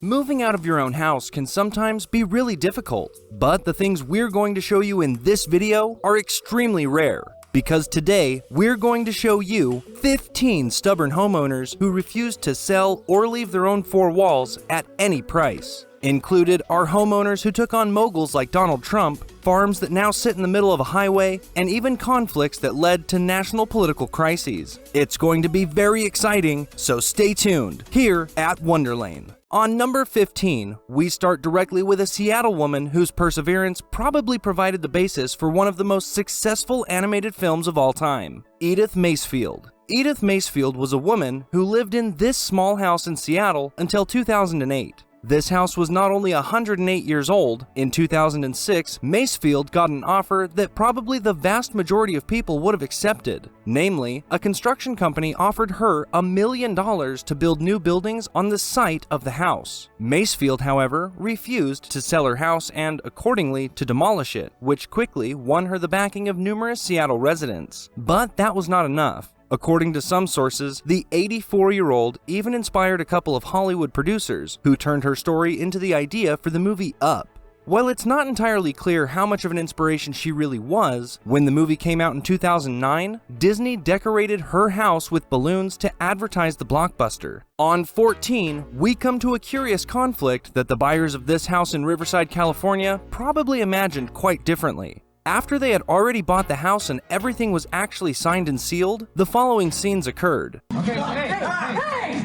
Moving out of your own house can sometimes be really difficult, but the things we're going to show you in this video are extremely rare. Because today, we're going to show you 15 stubborn homeowners who refuse to sell or leave their own four walls at any price. Included are homeowners who took on moguls like Donald Trump, farms that now sit in the middle of a highway, and even conflicts that led to national political crises. It's going to be very exciting, so stay tuned here at Wonderlane. On number 15, we start directly with a Seattle woman whose perseverance probably provided the basis for one of the most successful animated films of all time, Edith Macefield. Edith Macefield was a woman who lived in this small house in Seattle until 2008. This house was not only 108 years old. In 2006, Macefield got an offer that probably the vast majority of people would have accepted. Namely, a construction company offered her $1 million to build new buildings on the site of the house. Macefield, however, refused to sell her house and, accordingly, to demolish it, which quickly won her the backing of numerous Seattle residents. But that was not enough. According to some sources, the 84-year-old even inspired a couple of Hollywood producers who turned her story into the idea for the movie Up. While it's not entirely clear how much of an inspiration she really was, when the movie came out in 2009, Disney decorated her house with balloons to advertise the blockbuster. On 14, we come to a curious conflict that the buyers of this house in Riverside, California probably imagined quite differently. After they had already bought the house and everything was actually signed and sealed, the following scenes occurred. Okay, hey!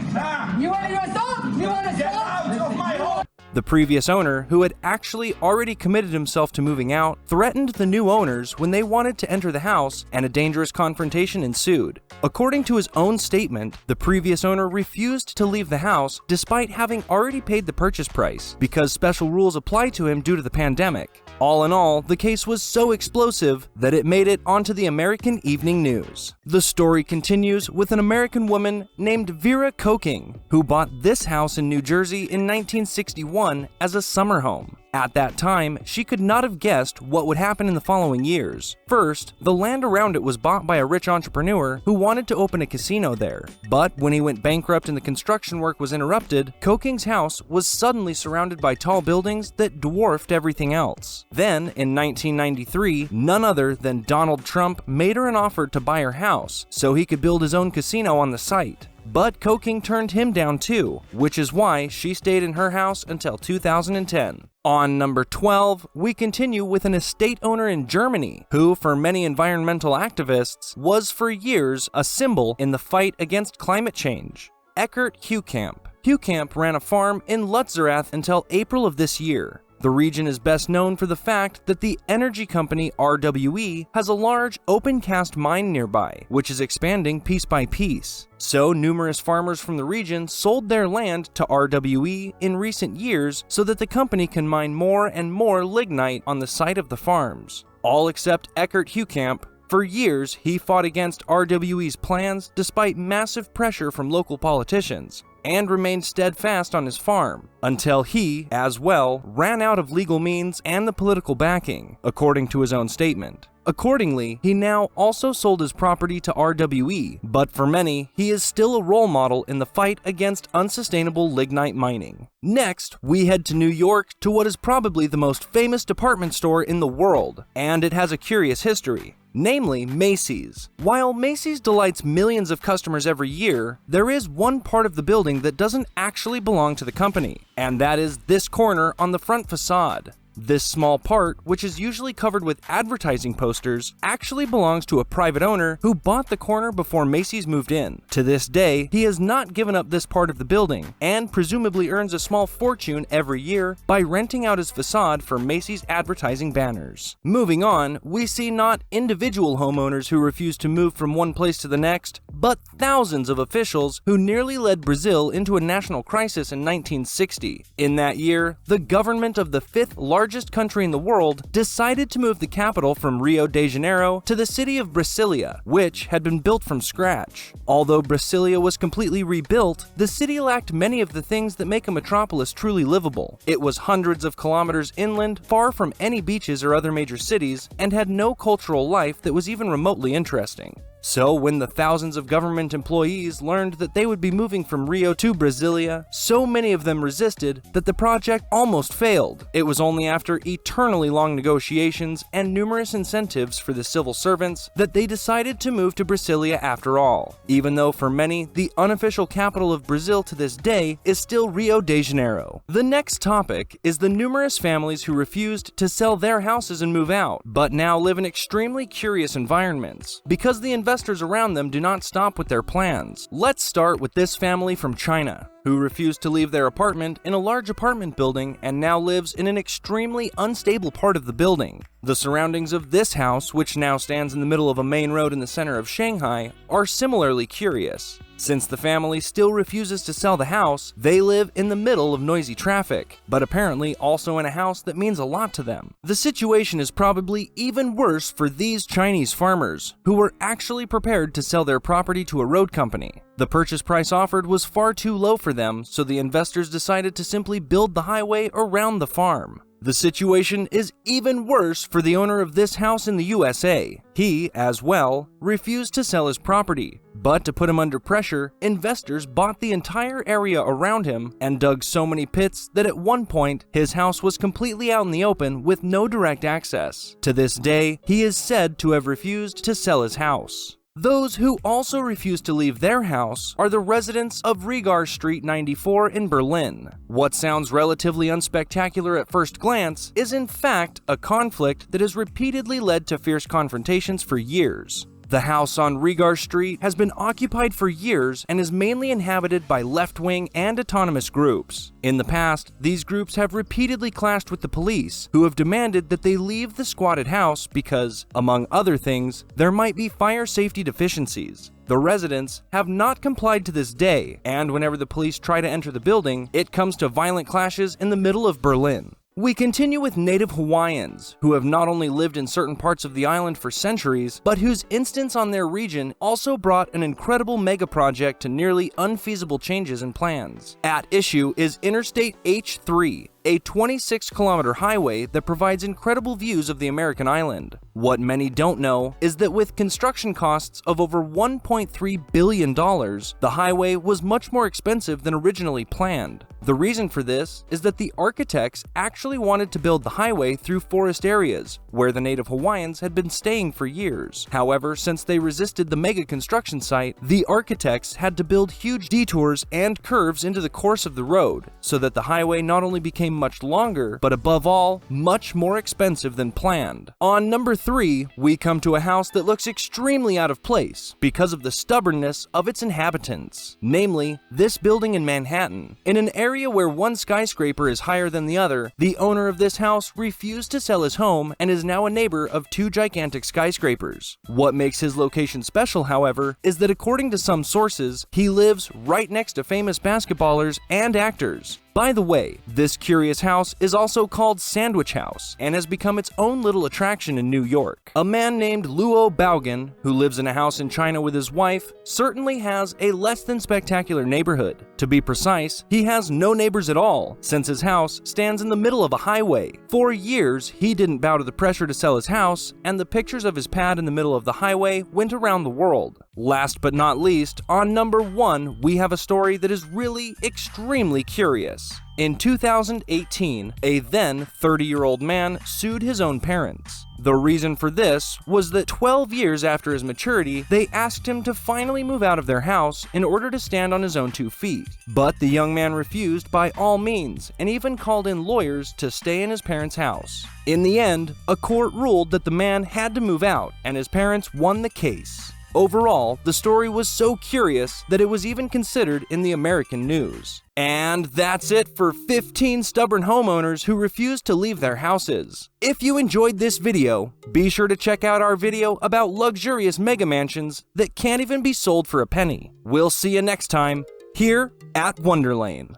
You want to assault? You want to assault? The previous owner, who had actually already committed himself to moving out, threatened the new owners when they wanted to enter the house, and a dangerous confrontation ensued. According to his own statement, the previous owner refused to leave the house despite having already paid the purchase price because special rules applied to him due to the pandemic. All in all, the case was so explosive that it made it onto the American Evening News. The story continues with an American woman named Vera Koking, who bought this house in New Jersey in 1961 as a summer home. At that time, she could not have guessed what would happen in the following years. First, the land around it was bought by a rich entrepreneur who wanted to open a casino there. But when he went bankrupt and the construction work was interrupted, Koking's house was suddenly surrounded by tall buildings that dwarfed everything else. Then, in 1993, none other than Donald Trump made her an offer to buy her house so he could build his own casino on the site. But Koking turned him down too, which is why she stayed in her house until 2010. On number 12, we continue with an estate owner in Germany, who, for many environmental activists, was for years a symbol in the fight against climate change. Eckert Heukamp. Heukamp ran a farm in Lützerath until April of this year. The region is best known for the fact that the energy company RWE has a large open-cast mine nearby, which is expanding piece by piece. So numerous farmers from the region sold their land to RWE in recent years so that the company can mine more and more lignite on the site of the farms. All except Eckert Heukamp. For years, he fought against RWE's plans despite massive pressure from local politicians, and remained steadfast on his farm, until he, as well, ran out of legal means and the political backing, according to his own statement. Accordingly, he now also sold his property to RWE, but for many, he is still a role model in the fight against unsustainable lignite mining. Next, we head to New York to what is probably the most famous department store in the world, and it has a curious history. Namely, Macy's. While Macy's delights millions of customers every year, there is one part of the building that doesn't actually belong to the company, and that is this corner on the front facade. This small part, which is usually covered with advertising posters, actually belongs to a private owner who bought the corner before Macy's moved in. To this day, he has not given up this part of the building, and presumably earns a small fortune every year by renting out his facade for Macy's advertising banners. Moving on, we see not individual homeowners who refuse to move from one place to the next, but thousands of officials who nearly led Brazil into a national crisis in 1960. In that year, the government of the fifth largest country in the world decided to move the capital from Rio de Janeiro to the city of Brasilia, which had been built from scratch. Although Brasilia was completely rebuilt, the city lacked many of the things that make a metropolis truly livable. It was hundreds of kilometers inland, far from any beaches or other major cities, and had no cultural life that was even remotely interesting. So when the thousands of government employees learned that they would be moving from Rio to Brasilia, so many of them resisted that the project almost failed. It was only after eternally long negotiations and numerous incentives for the civil servants that they decided to move to Brasilia after all, even though for many, the unofficial capital of Brazil to this day is still Rio de Janeiro. The next topic is the numerous families who refused to sell their houses and move out, but now live in extremely curious environments, because the investors around them do not stop with their plans. Let's start with this family from China, who refused to leave their apartment in a large apartment building and now lives in an extremely unstable part of the building. The surroundings of this house, which now stands in the middle of a main road in the center of Shanghai, are similarly curious. Since the family still refuses to sell the house, they live in the middle of noisy traffic, but apparently also in a house that means a lot to them. The situation is probably even worse for these Chinese farmers, who were actually prepared to sell their property to a road company. The purchase price offered was far too low for them, so the investors decided to simply build the highway around the farm. The situation is even worse for the owner of this house in the USA. He, as well, refused to sell his property, but to put him under pressure, investors bought the entire area around him and dug so many pits that at one point, his house was completely out in the open with no direct access. To this day, he is said to have refused to sell his house. Those who also refuse to leave their house are the residents of Regar Street 94 in Berlin. What sounds relatively unspectacular at first glance is in fact a conflict that has repeatedly led to fierce confrontations for years. The house on Regar Street has been occupied for years and is mainly inhabited by left-wing and autonomous groups. In the past, these groups have repeatedly clashed with the police, who have demanded that they leave the squatted house because, among other things, there might be fire safety deficiencies. The residents have not complied to this day, and whenever the police try to enter the building, it comes to violent clashes in the middle of Berlin. We continue with native Hawaiians, who have not only lived in certain parts of the island for centuries, but whose instance on their region also brought an incredible mega project to nearly unfeasible changes in plans. At issue is Interstate H3, a 26-kilometer highway that provides incredible views of the American island. What many don't know is that with construction costs of over $1.3 billion, the highway was much more expensive than originally planned. The reason for this is that the architects actually wanted to build the highway through forest areas, where the native Hawaiians had been staying for years. However, since they resisted the mega construction site, the architects had to build huge detours and curves into the course of the road, so that the highway not only became much longer, but above all, much more expensive than planned. On number 3, we come to a house that looks extremely out of place because of the stubbornness of its inhabitants. Namely, this building in Manhattan. In an area where one skyscraper is higher than the other, the owner of this house refused to sell his home and is now a neighbor of 2 gigantic skyscrapers. What makes his location special, however, is that according to some sources, he lives right next to famous basketballers and actors. By the way, this curious house is also called Sandwich House and has become its own little attraction in New York. A man named Luo Baogan, who lives in a house in China with his wife, certainly has a less than spectacular neighborhood. To be precise, he has no neighbors at all, since his house stands in the middle of a highway. For years, he didn't bow to the pressure to sell his house, and the pictures of his pad in the middle of the highway went around the world. Last but not least, on number 1, we have a story that is really extremely curious. In 2018, a then 30-year-old man sued his own parents. The reason for this was that 12 years after his maturity, they asked him to finally move out of their house in order to stand on his own 2 feet. But the young man refused by all means and even called in lawyers to stay in his parents' house. In the end, a court ruled that the man had to move out, and his parents won the case. Overall, the story was so curious that it was even considered in the American news. And that's it for 15 stubborn homeowners who refuse to leave their houses. If you enjoyed this video, be sure to check out our video about luxurious mega mansions that can't even be sold for a penny. We'll see you next time here at Wonderlane.